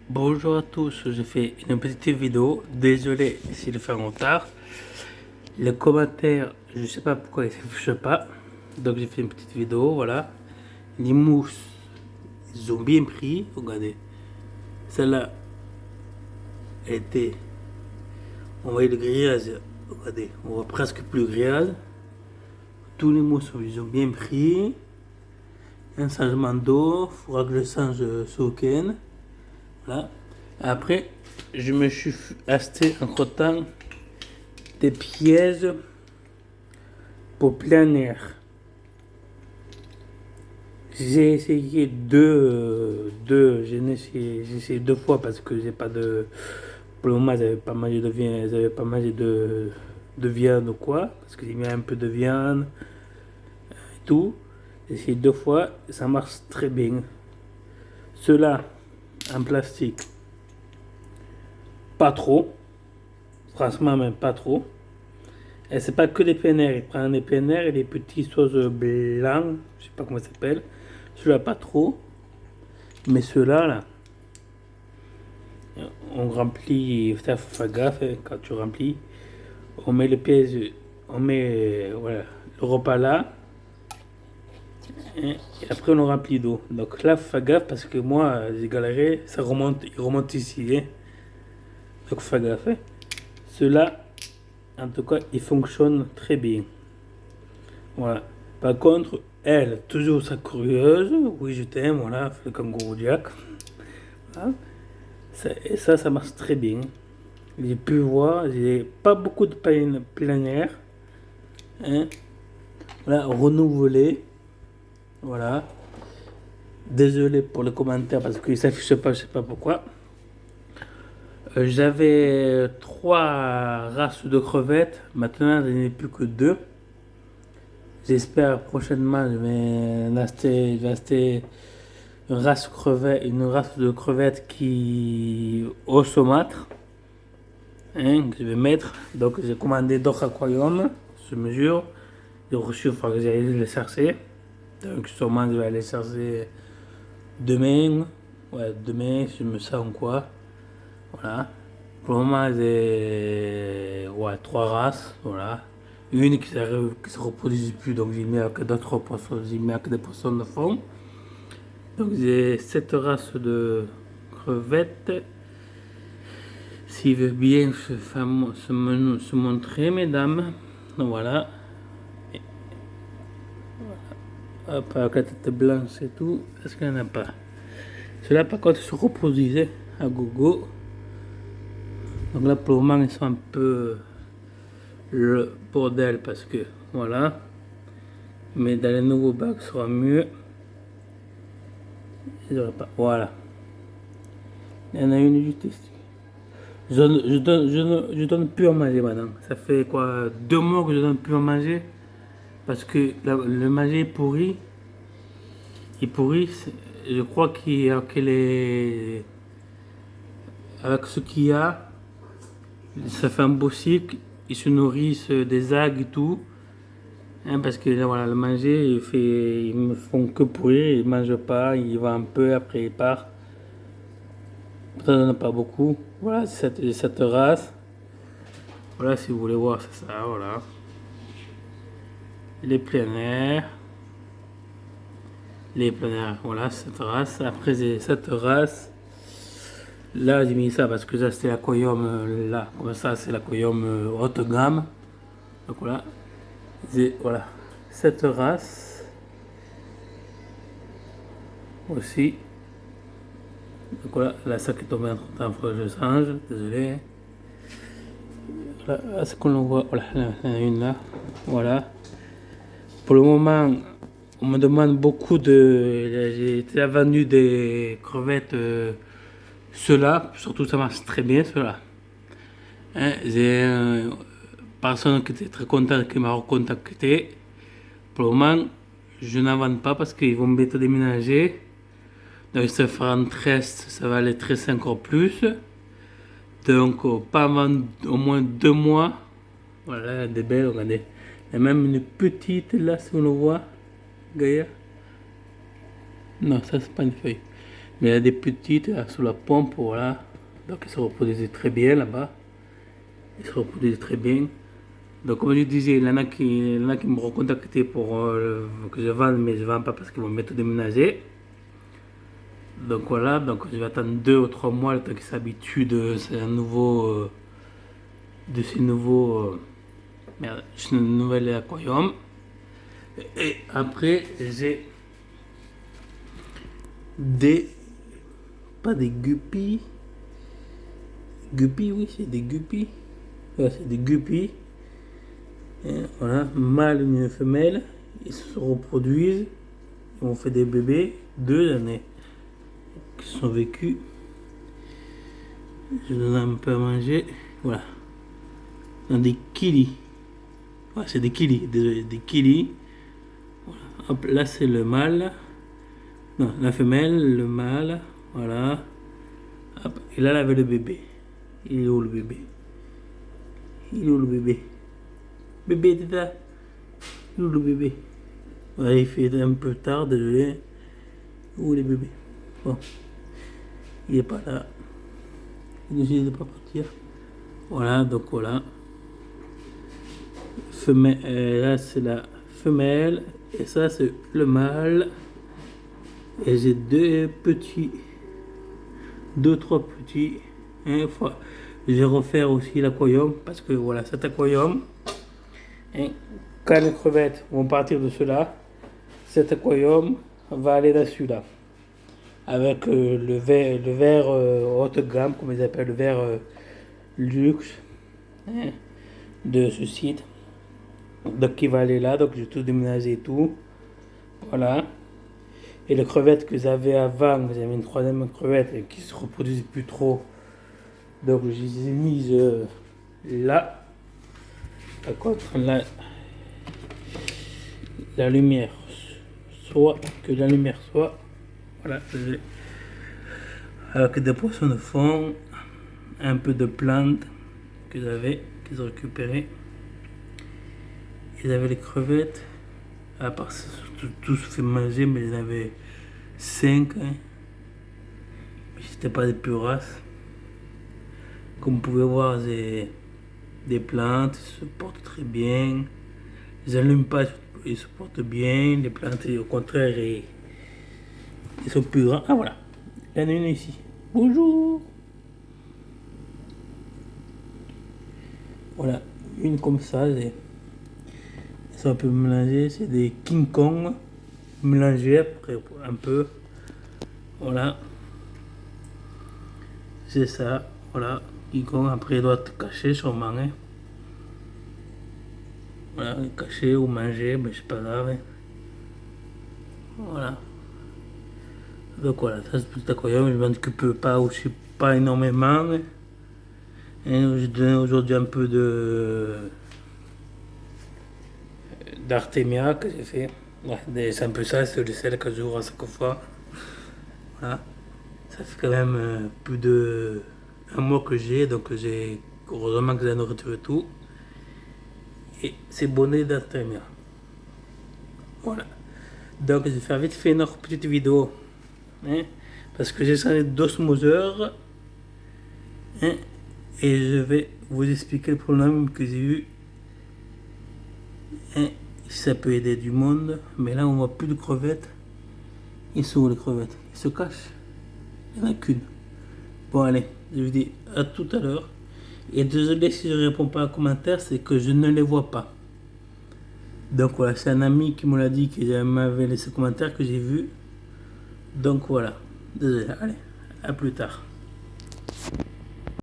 Bonjour à tous, je fais une petite vidéo. Désolé si le fait en retard. Les commentaires, je sais pas pourquoi ils s'affichent pas. Donc j'ai fait une petite vidéo, voilà. Les mousses, ils ont bien pris. Regardez. Celle-là était. On voit le grillage. Regardez, on voit presque plus le grillage. Tous les mousses, ils ont bien pris. Un changement d'eau. Il faudra que je change ce week-end. Voilà. Après, je me suis acheté entre temps des pièges pour plein air. J'ai essayé j'ai essayé deux fois parce que j'ai pas de, pour le moment j'avais pas mangé de viande, j'avais pas mangé de viande ou quoi, parce que j'ai mis un peu de viande et tout. J'ai essayé deux fois, ça marche très bien. Ceux-là, en plastique, pas trop, franchement même pas trop. Et c'est pas que des PNR, il prend des PNR et des petits sauces blancs, je sais pas comment ça s'appelle. Ceux-là pas trop, mais ceux-là là, on remplit, ça faut faire gaffe hein, quand tu remplis. On met le piège, on met voilà, le repas là, hein, et après on le remplit d'eau. Donc là, faut faire gaffe parce que moi j'ai galéré, ça remonte, il remonte ici. Hein. Donc faut faire gaffe. Hein. Ceux-là, en tout cas, ils fonctionnent très bien. Voilà. Par contre, elle, toujours sa curieuse, oui je t'aime, voilà, le kangourou Jack. Voilà. Et ça marche très bien. J'ai pu voir, j'ai pas beaucoup de plein air. Hein. Voilà, renouvelé. Voilà. Désolé pour le commentaire parce qu'il s'affiche pas, je sais pas pourquoi. J'avais trois races de crevettes, maintenant je n'ai plus que deux. J'espère prochainement je vais acheter une race de crevettes qui au saumâtre, hein, que je vais mettre. Donc j'ai commandé d'autres aquariums, sur mesure. J'ai reçu, il faut que j'aille les chercher. Donc sûrement je vais aller chercher demain. Ouais, demain, je me sens quoi. Voilà. Pour le moment, j'ai ouais, trois races. Voilà. Une qui se reproduit plus, donc j'ai mis que d'autres poissons, j'ai mis que des poissons de fond. Donc j'ai cette race de crevettes. S'il veut bien se montrer, mesdames. Voilà. Hop, avec la tête blanche et tout. Est-ce qu'il n'y en a pas? Ceux-là, par contre, se reproduisaient à gogo. Donc là, pour le moment, ils sont un peu le bordel parce que voilà. Mais dans les nouveaux bacs, ça sera mieux. Pas. Voilà. Il y en a une juste ici. Je donne plus à manger maintenant. Ça fait quoi 2 mois que je donne plus à manger parce que le manger est pourri. Il est pourri. Je crois qu'il est avec ce qu'il y a, ça fait un beau cycle. Ils se nourrissent des algues et tout. Hein, parce que voilà, le manger, ils me font que pourrir. Ils ne mangent pas. Ils vont un peu, après ils partent. Ça ne donne pas beaucoup. Voilà, c'est cette race. Voilà, si vous voulez voir, c'est ça. Voilà. Les plein air. Les plein air, voilà, cette race. Après, j'ai cette race. Là, j'ai mis ça parce que ça, c'est l'aquarium là. Comme ça, c'est l'aquarium haute gamme. Donc voilà. Voilà. Cette race aussi. Donc voilà, là, ça qui est tombé entre temps, faut que je change. Désolé. Voilà, ce qu'on voit. Voilà, il y en a une là. Voilà. Pour le moment, on me demande beaucoup de. J'ai déjà vendu des crevettes. Ceux-là, surtout ça marche très bien, ceux-là. Hein, j'ai une personne qui était très contente qui m'a recontacté. Pour le moment, je n'en vends pas parce qu'ils vont bientôt déménager. Donc ça fera en 13, ça va aller 13 encore plus. Donc pas avant au moins 2 mois. Voilà, des belles, regardez. Il y a même une petite là, si on le voit. Gaïa. Non, ça c'est pas une feuille. Mais il y a des petites là, sous la pompe, voilà. Donc ils se reproduisent très bien là-bas. Ils se reproduisent très bien. Donc comme je disais, il y en a qui me recontactaient pour que je vende, mais je ne vends pas parce qu'ils vont bientôt déménager. Donc voilà, donc je vais attendre 2 ou 3 mois le temps qu'ils s'habituent de ces nouveaux, merde, ce nouvel aquarium. Et après j'ai des, pas des guppies, oui c'est des guppies, ouais, c'est des guppies. Et voilà, mâle et une femelle, ils se reproduisent, ils ont fait des bébés, 2 années qui sont vécus. Je donne un peu à manger, voilà, dans des kilis. Ouais, c'est des kilis, désolé, des kilis. Voilà. Hop, là c'est le mâle, non, la femelle, le mâle, voilà. Hop, et là, il avait le bébé. Il est où le bébé? Il est où le bébé? Bébé, t'es là? Il est où le bébé? Ouais, il fait un peu tard, désolé. Où est le bébé? Bon, il est pas là. Il décide de pas partir. Voilà, donc voilà. Femelle, là c'est la femelle et ça c'est le mâle. Et j'ai 2 petits, 2-3 petits. Une fois, je vais refaire aussi l'aquarium parce que voilà, cet aquarium, hein, quand les crevettes vont partir de cela, cet aquarium va aller dans celui-là. Avec le verre haut de gamme, comme ils appellent, le verre luxe, hein, de ce site. Donc il va aller là, donc j'ai tout déménagé et tout. Voilà. Et les crevettes que j'avais avant, j'avais une 3e crevette qui se reproduisait plus trop. Donc je les ai mises là. Par contre, la lumière soit, que la lumière soit. Voilà. Avec des poissons de fond, un peu de plantes que j'avais, qu'ils ont récupéré. Ils avaient les crevettes, à part ça, tout se fait manger, mais j'en avais 5. Hein. Mais c'était pas des puraces. Comme vous pouvez voir, j'ai des plantes, ils se portent très bien. Ils n'allument pas, ils se portent bien. Les plantes, au contraire, ils sont plus grands. Ah voilà, il y en a une ici. Bonjour. Voilà, une comme ça. Ça peut mélanger, c'est des King Kong mélangés après un peu. Voilà. C'est ça, voilà. King Kong, après il doit être caché sûrement. Hein. Voilà, caché ou manger, mais c'est pas grave. Hein. Voilà. Donc voilà, ça c'est tout aquarium, je m'en occupe pas aussi pas énormément. Hein. Et je donne aujourd'hui un peu d'Artemia que j'ai fait. Ouais, c'est un peu ça, c'est le sel que j'ouvre à chaque fois. Voilà. Ça fait quand même plus de 1 mois que j'ai, donc j'ai heureusement que j'ai la nourriture et tout. Et c'est bonnet d'Artemia. Voilà. Donc je vais faire vite fait une autre petite vidéo. Hein, parce que j'ai changé d'osmoseur. Hein, et je vais vous expliquer le problème que j'ai eu. Hein, ça peut aider du monde, mais là on voit plus de crevettes. Ils sont où les crevettes? Ils se cachent. Il n'y en a qu'une. Bon allez, je vous dis à tout à l'heure. Et désolé si je ne réponds pas aux commentaires, c'est que je ne les vois pas. Donc voilà, c'est un ami qui me l'a dit, qui m'avait laissé un commentaire que j'ai vu. Donc voilà, désolé, allez, à plus tard.